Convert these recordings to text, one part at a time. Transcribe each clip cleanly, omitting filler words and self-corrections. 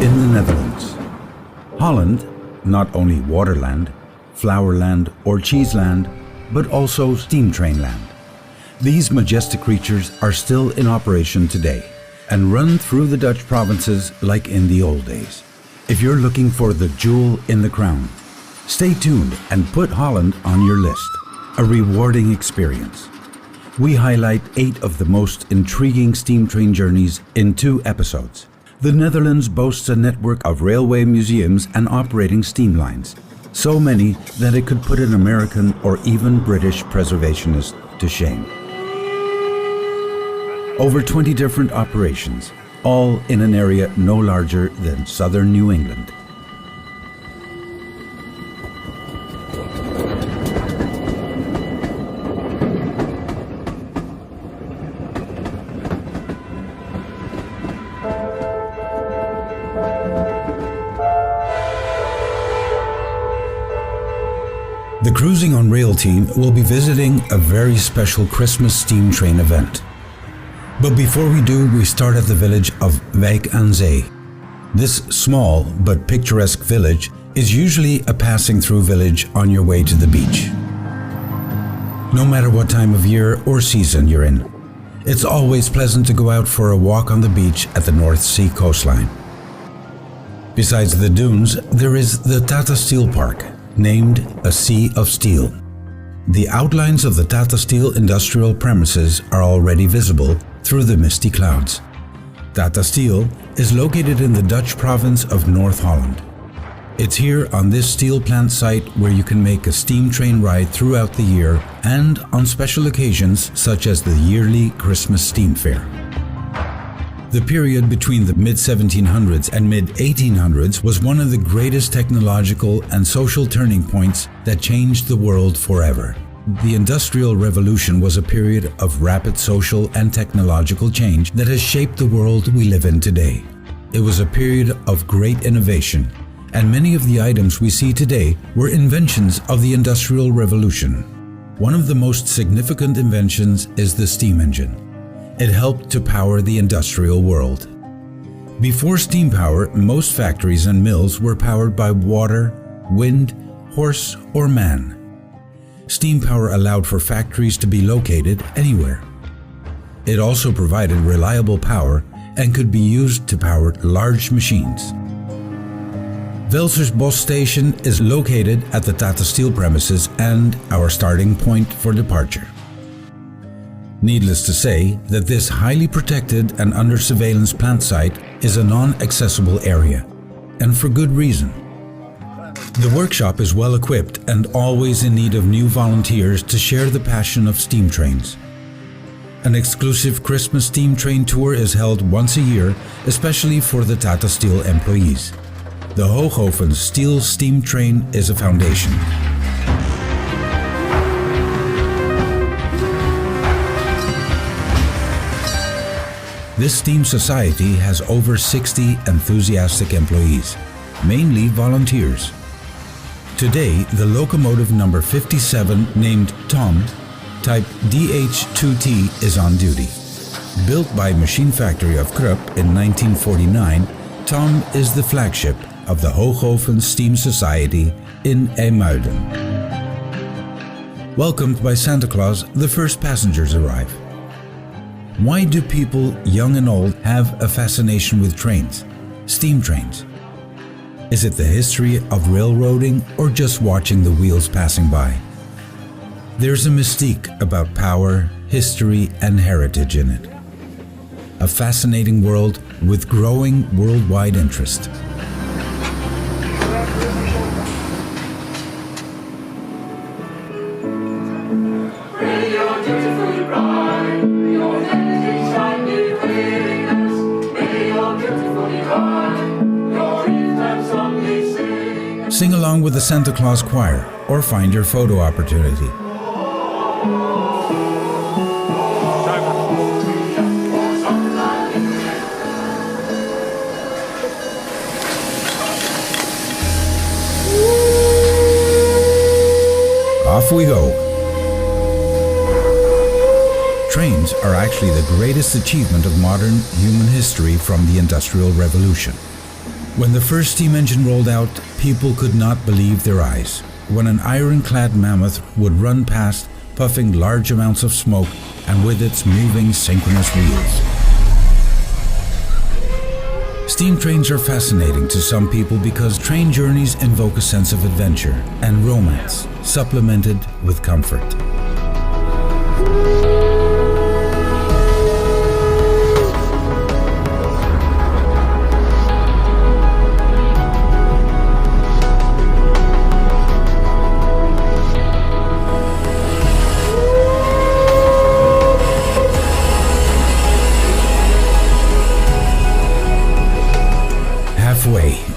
in the Netherlands. Holland, not only waterland, flowerland or cheeseland, but also steam train land. These majestic creatures are still in operation today and run through the Dutch provinces like in the old days. If you're looking for the jewel in the crown, stay tuned and put Holland on your list. A rewarding experience. We highlight 8 of the most intriguing steam train journeys in 2 episodes. The Netherlands boasts a network of railway museums and operating steam lines, so many that it could put an American or even British preservationist to shame. Over 20 different operations, all in an area no larger than southern New England. The Cruising on Rail team will be visiting a very special Christmas steam train event. But before we do, we start at the village of Wijk aan Zee. This small but picturesque village is usually a passing through village on your way to the beach. No matter what time of year or season you're in, it's always pleasant to go out for a walk on the beach at the North Sea coastline. Besides the dunes, there is the Tata Steel Park, named A Sea of Steel. The outlines of the Tata Steel industrial premises are already visible through the misty clouds. Tata Steel is located in the Dutch province of North Holland. It's here on this steel plant site where you can make a steam train ride throughout the year and on special occasions such as the yearly Christmas Steam Fair. The period between the mid-1700s and mid-1800s was one of the greatest technological and social turning points that changed the world forever. The Industrial Revolution was a period of rapid social and technological change that has shaped the world we live in today. It was a period of great innovation, and many of the items we see today were inventions of the Industrial Revolution. One of the most significant inventions is the steam engine. It helped to power the industrial world. Before steam power, most factories and mills were powered by water, wind, horse, or man. Steam power allowed for factories to be located anywhere. It also provided reliable power and could be used to power large machines. Veluwsche Station is located at the Tata Steel premises and our starting point for departure. Needless to say that this highly protected and under surveillance plant site is a non-accessible area, and for good reason. The workshop is well equipped and always in need of new volunteers to share the passion of steam trains. An exclusive Christmas steam train tour is held once a year, especially for the Tata Steel employees. The Hooghoven Steel Steam Train is a foundation. This steam society has over 60 enthusiastic employees, mainly volunteers. Today, the locomotive number 57, named Tom, type DH2T, is on duty. Built by Machine Factory of Krupp in 1949, Tom is the flagship of the Hooghoven Steam Society in IJmuiden. Welcomed by Santa Claus, the first passengers arrive. Why do people, young and old, have a fascination with trains, steam trains? Is it the history of railroading or just watching the wheels passing by? There's a mystique about power, history, and heritage in it. A fascinating world with growing worldwide interest. Sing along with the Santa Claus choir or find your photo opportunity. Off we go. Trains are actually the greatest achievement of modern human history from the Industrial Revolution. When the first steam engine rolled out, people could not believe their eyes. When an ironclad mammoth would run past, puffing large amounts of smoke and with its moving synchronous wheels. Steam trains are fascinating to some people because train journeys invoke a sense of adventure and romance, supplemented with comfort.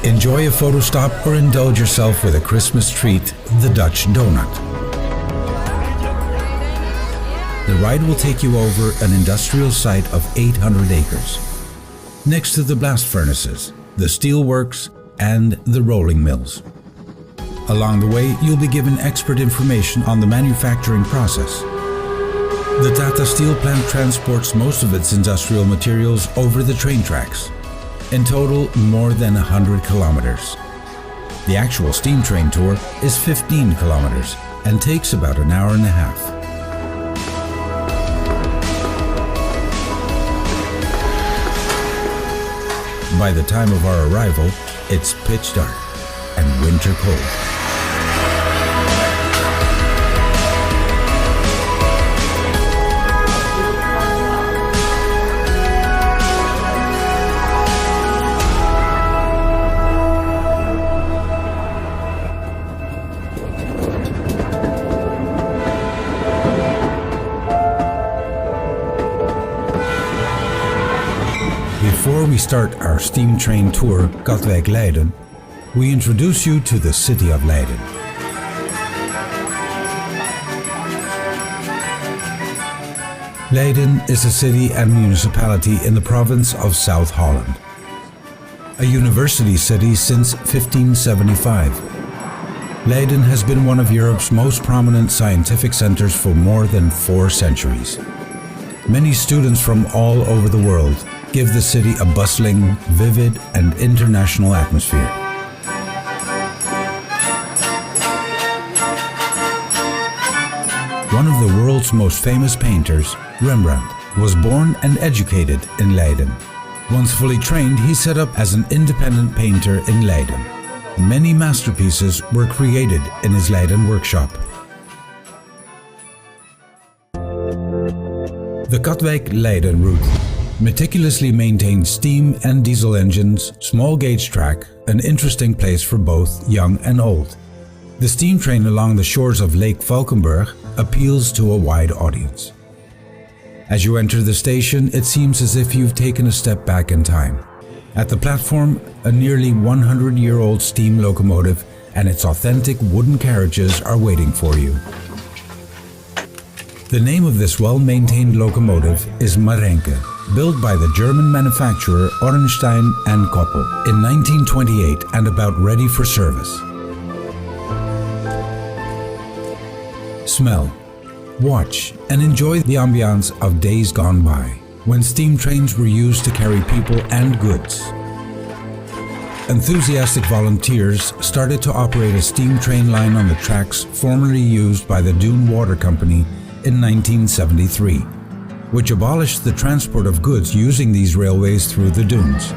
Enjoy a photo stop or indulge yourself with a Christmas treat, the Dutch donut. The ride will take you over an industrial site of 800 acres, next to the blast furnaces, the steel works, and the rolling mills. Along the way, you'll be given expert information on the manufacturing process. The Tata Steel plant transports most of its industrial materials over the train tracks. In total, more than 100 kilometers. The actual steam train tour is 15 kilometers and takes about an hour and a half. By the time of our arrival, it's pitch dark and winter cold. Before we start our steam train tour, Katwijk Leiden, we introduce you to the city of Leiden. Leiden is a city and municipality in the province of South Holland. A university city since 1575. Leiden has been one of Europe's most prominent scientific centers for more than 4 centuries. Many students from all over the world give the city a bustling, vivid, and international atmosphere. One of the world's most famous painters, Rembrandt, was born and educated in Leiden. Once fully trained, he set up as an independent painter in Leiden. Many masterpieces were created in his Leiden workshop. The Katwijk-Leiden route meticulously maintained steam and diesel engines, small gauge track, an interesting place for both young and old. The steam train along the shores of Lake Valkenburg appeals to a wide audience. As you enter the station, it seems as if you've taken a step back in time. At the platform, a nearly 100-year-old steam locomotive and its authentic wooden carriages are waiting for you. The name of this well-maintained locomotive is Marenke, built by the German manufacturer Ornstein and Koppel in 1928 and about ready for service. Smell, watch, and enjoy the ambiance of days gone by, when steam trains were used to carry people and goods. Enthusiastic volunteers started to operate a steam train line on the tracks formerly used by the Dune Water Company in 1973, which abolished the transport of goods using these railways through the dunes.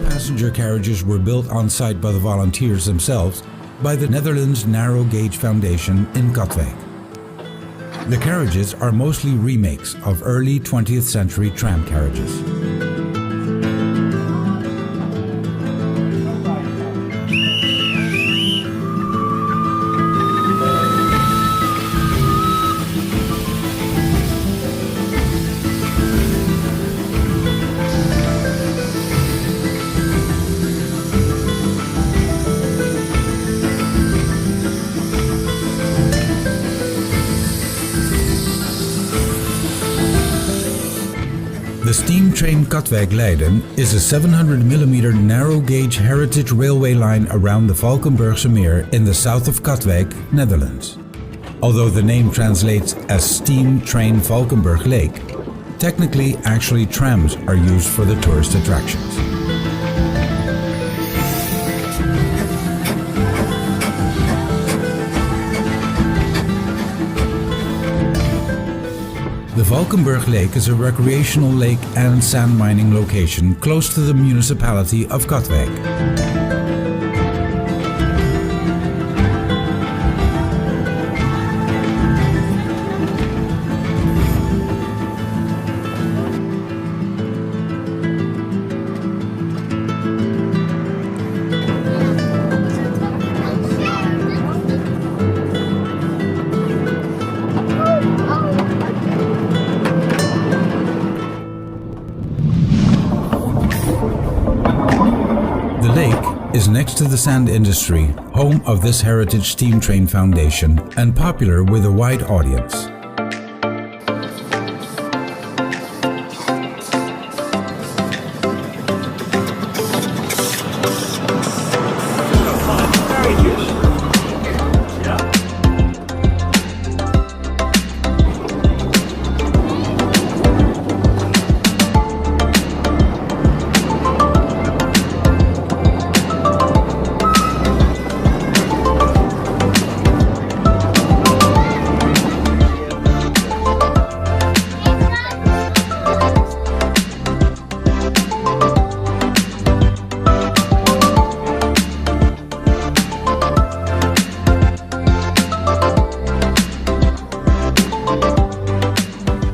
Passenger carriages were built on site by the volunteers themselves by the Netherlands Narrow Gauge Foundation in Katwijk. The carriages are mostly remakes of early 20th century tram carriages. The steam train Katwijk-Leiden is a 700mm narrow-gauge heritage railway line around the Valkenburgse Meer in the south of Katwijk, Netherlands. Although the name translates as Steam Train Valkenburg Lake, technically actually trams are used for the tourist attractions. The Valkenburg Lake is a recreational lake and sand mining location close to the municipality of Katwijk. The lake is next to the sand industry, home of this heritage steam train foundation, and popular with a wide audience.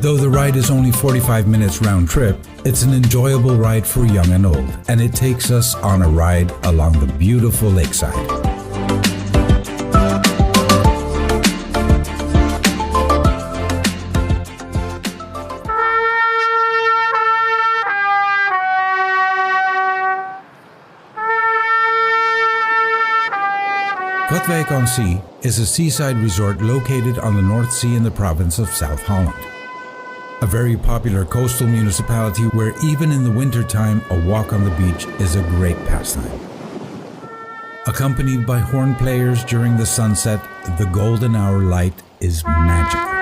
Though the ride is only 45 minutes round trip, it's an enjoyable ride for young and old, and it takes us on a ride along the beautiful lakeside. Katwijk on Sea is a seaside resort located on the North Sea in the province of South Holland. A very popular coastal municipality where even in the winter time a walk on the beach is a great pastime. Accompanied by horn players during the sunset, the golden hour light is magical.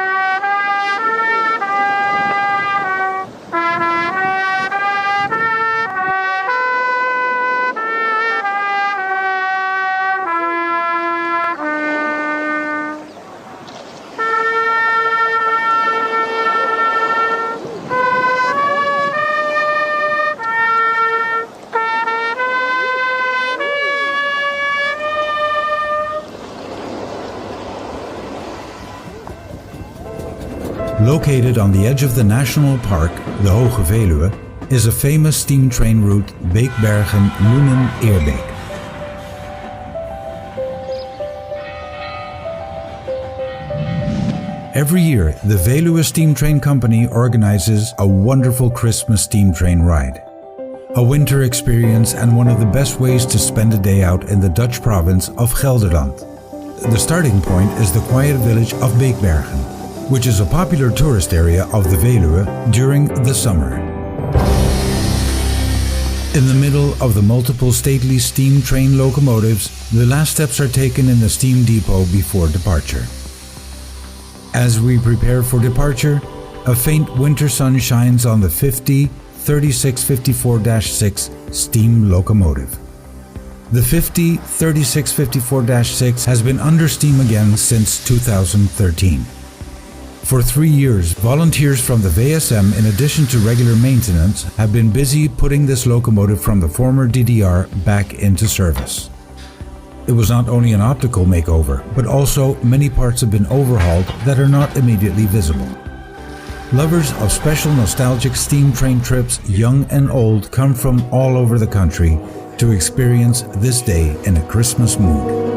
Located on the edge of the national park, the Hoge Veluwe, is a famous steam train route Beekbergen-Loenen-Eerbeek. Every year, the Veluwsche Stoomtrein company organizes a wonderful Christmas steam train ride. A winter experience and one of the best ways to spend a day out in the Dutch province of Gelderland. The starting point is the quiet village of Beekbergen, which is a popular tourist area of the Veluwe during the summer. In the middle of the multiple stately steam train locomotives, the last steps are taken in the steam depot before departure. As we prepare for departure, a faint winter sun shines on the 50-3654-6 steam locomotive. The 50-3654-6 has been under steam again since 2013. For 3 years, volunteers from the VSM, in addition to regular maintenance, have been busy putting this locomotive from the former DDR back into service. It was not only an optical makeover, but also many parts have been overhauled that are not immediately visible. Lovers of special nostalgic steam train trips, young and old, come from all over the country to experience this day in a Christmas mood.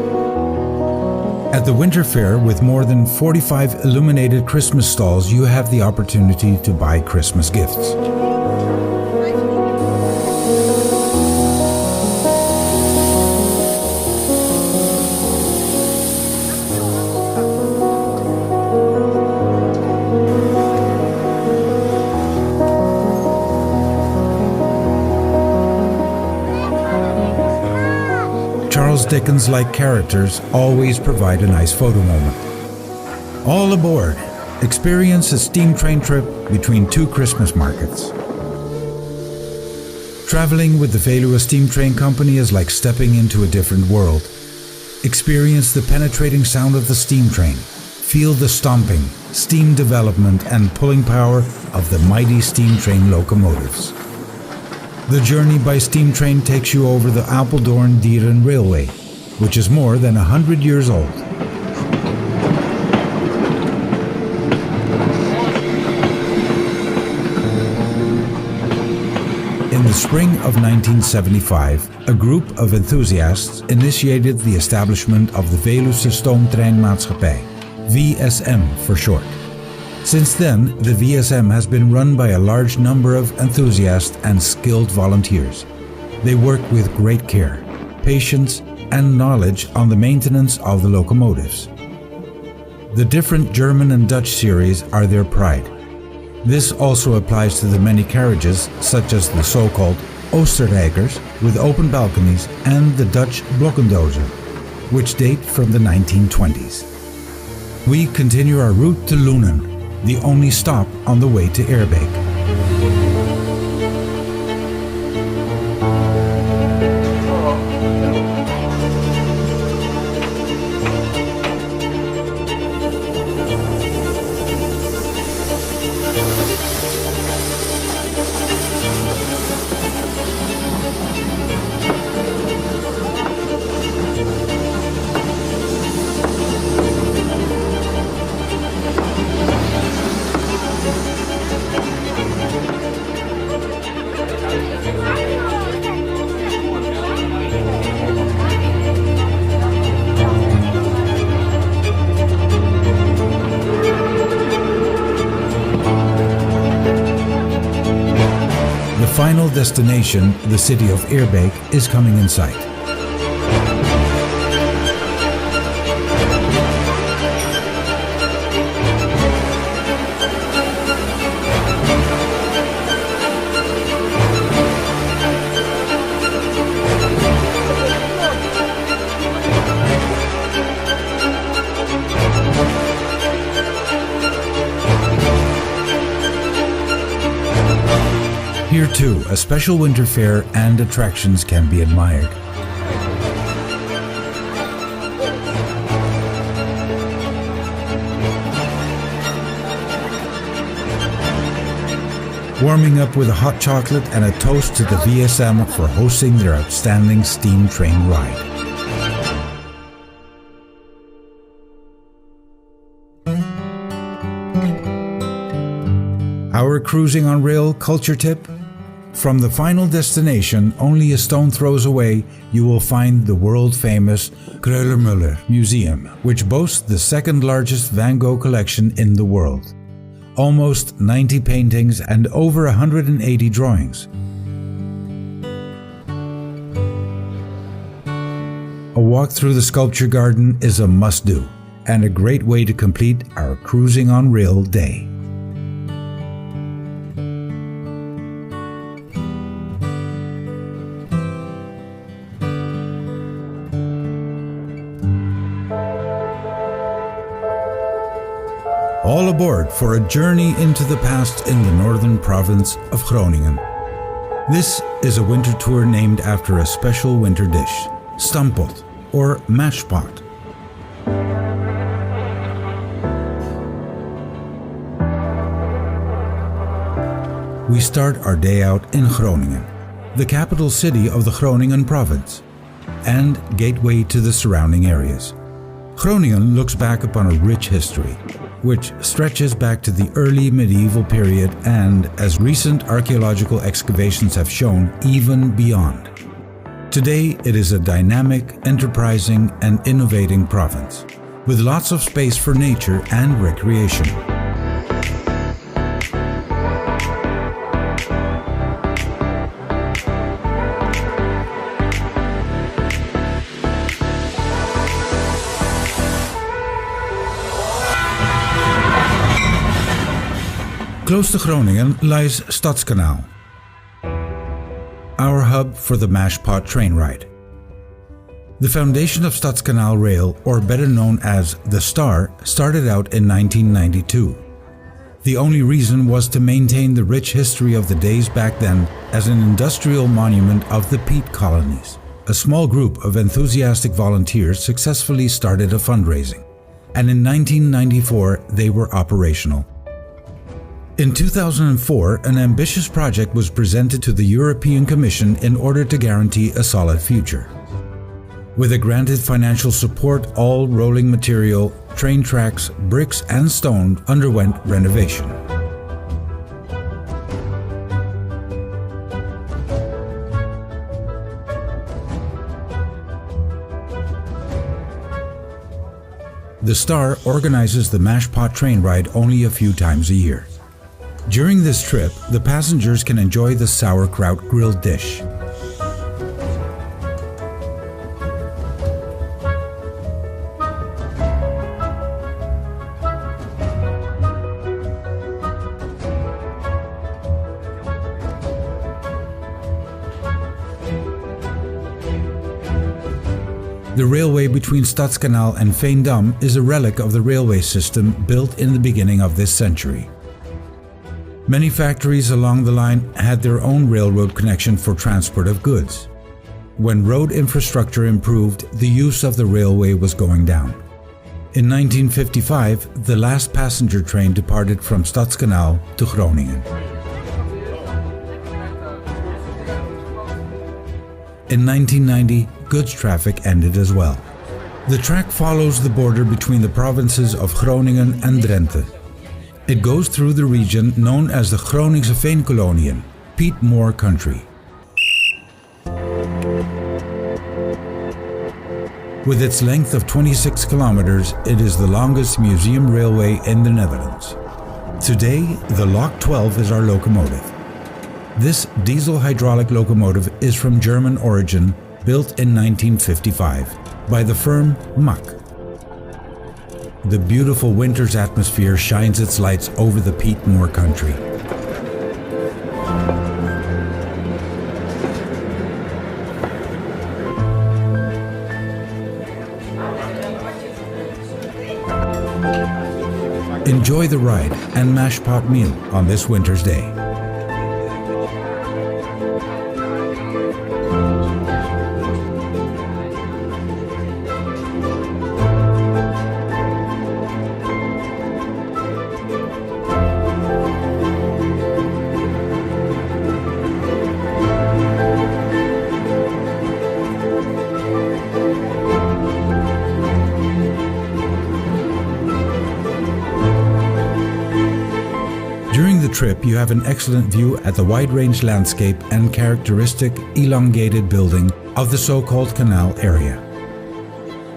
At the Winter Fair, with more than 45 illuminated Christmas stalls, you have the opportunity to buy Christmas gifts. Charles Dickens-like characters always provide a nice photo moment. All aboard! Experience a steam train trip between two Christmas markets. Traveling with the Veluwsche Stoomtrein company is like stepping into a different world. Experience the penetrating sound of the steam train. Feel the stomping, steam development and pulling power of the mighty steam train locomotives. The journey by steam train takes you over the Apeldoorn Dieren Railway, which is more than 100 years old. In the spring of 1975, a group of enthusiasts initiated the establishment of the Veluwsche Stoomtrein Maatschappij, VSM for short. Since then, the VSM has been run by a large number of enthusiasts and skilled volunteers. They work with great care, patience, and knowledge on the maintenance of the locomotives. The different German and Dutch series are their pride. This also applies to the many carriages, such as the so-called Oostenrijkers with open balconies and the Dutch Blokkendozer, which date from the 1920s. We continue our route to Loenen, the only stop on the way to Eerbeek. The final destination, the city of Eerbeek, is coming in sight. Here too, a special winter fair and attractions can be admired. Warming up with a hot chocolate and a toast to the VSM for hosting their outstanding steam train ride. Our cruising on rail culture tip? From the final destination, only a stone throws away, you will find the world-famous Kröller-Müller Museum, which boasts the second largest Van Gogh collection in the world. Almost 90 paintings and over 180 drawings. A walk through the sculpture garden is a must-do, and a great way to complete our cruising on rail day. All aboard for a journey into the past in the northern province of Groningen. This is a winter tour named after a special winter dish, stampot or mash pot. We start our day out in Groningen, the capital city of the Groningen province, and gateway to the surrounding areas. Groningen looks back upon a rich history, which stretches back to the early medieval period and, as recent archaeological excavations have shown, even beyond. Today it is a dynamic, enterprising and innovating province, with lots of space for nature and recreation. Close to Groningen lies Stadskanaal, our hub for the mash pot train ride. The foundation of Stadskanaal Rail, or better known as the Star, started out in 1992. The only reason was to maintain the rich history of the days back then as an industrial monument of the peat colonies. A small group of enthusiastic volunteers successfully started a fundraising, and in 1994 they were operational. In 2004, an ambitious project was presented to the European Commission in order to guarantee a solid future. With a granted financial support, all rolling material, train tracks, bricks and stone underwent renovation. The Star organizes the Mashpot train ride only a few times a year. During this trip, the passengers can enjoy the sauerkraut grilled dish. The railway between Stadskanaal and Veendam is a relic of the railway system built in the beginning of this century. Many factories along the line had their own railroad connection for transport of goods. When road infrastructure improved, the use of the railway was going down. In 1955, the last passenger train departed from Stadskanaal to Groningen. In 1990, goods traffic ended as well. The track follows the border between the provinces of Groningen and Drenthe. It goes through the region known as the Groningse Veenkoloniën, peat moor country. With its length of 26 kilometers, it is the longest museum railway in the Netherlands. Today, the Lok 12 is our locomotive. This diesel hydraulic locomotive is from German origin, built in 1955 by the firm Mack. The beautiful winter's atmosphere shines its lights over the peat moor country. Enjoy the ride and mashpot meal on this winter's day. During the trip, you have an excellent view at the wide-range landscape and characteristic elongated building of the so-called canal area.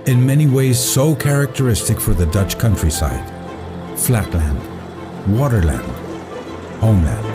In many ways so characteristic for the Dutch countryside. Flatland, waterland, homeland.